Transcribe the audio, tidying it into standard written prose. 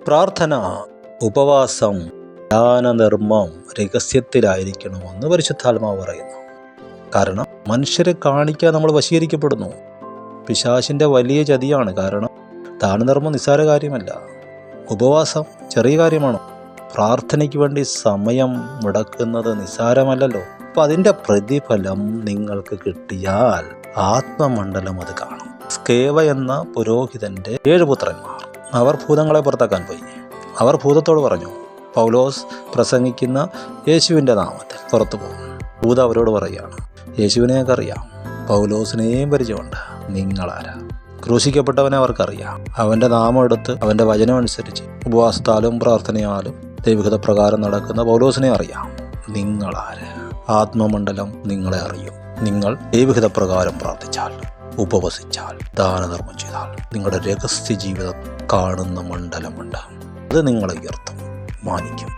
പ്രാർത്ഥന, ഉപവാസം, ധ്യാനധർമ്മം രഹസ്യത്തിലായിരിക്കണമെന്ന് പരിശുദ്ധാത്മാവ് പറയുന്നു. കാരണം മനുഷ്യരെ കാണിക്കാൻ നമ്മൾ വശീകരിക്കപ്പെടുന്നു. പിശാചിൻ്റെ വലിയ ചതിയാണ്. കാരണം ദാനധർമ്മം നിസ്സാര കാര്യമല്ല, ഉപവാസം ചെറിയ കാര്യമാണോ? പ്രാർത്ഥനയ്ക്ക് വേണ്ടി സമയം മുടക്കുന്നത് നിസ്സാരമല്ലല്ലോ. അപ്പം അതിൻ്റെ പ്രതിഫലം നിങ്ങൾക്ക് കിട്ടിയാൽ ആത്മമണ്ഡലം അത് കാണും. സ്കേവ എന്ന പുരോഹിതൻ്റെ 7 പുത്രന്മാർ, അവർ ഭൂതങ്ങളെ പുറത്താക്കാൻ പോയി. അവർ ഭൂതത്തോട് പറഞ്ഞു, പൗലോസ് പ്രസംഗിക്കുന്ന യേശുവിൻ്റെ നാമത്തിൽ പുറത്തു പോകും. ഭൂതം അവരോട് പറയുകയാണ്, യേശുവിനെയൊക്കെ അറിയാം, പൗലോസിനെയും പരിചയമുണ്ട്, നിങ്ങളാരാ? ക്രൂശിക്കപ്പെട്ടവനെ അവർക്കറിയാം. അവൻ്റെ നാമം എടുത്ത് അവൻ്റെ വചനം അനുസരിച്ച് ഉപവാസത്താലും പ്രാർത്ഥനയാലും ദൈവഹിത പ്രകാരം നടക്കുന്ന പൗലോസിനെ അറിയാം, നിങ്ങളാര്? ആത്മമണ്ഡലം നിങ്ങളെ അറിയും. നിങ്ങൾ ദൈവഹിത പ്രകാരം പ്രാർത്ഥിച്ചാൽ, ഉപവസിച്ചാൽ, ദാനധർമ്മം ചെയ്താൽ നിങ്ങളുടെ രഹസ്യ ജീവിതം കാണുന്ന മണ്ഡലമുണ്ട്. അത് നിങ്ങളെ ഉയർത്തും, മാനിക്കും.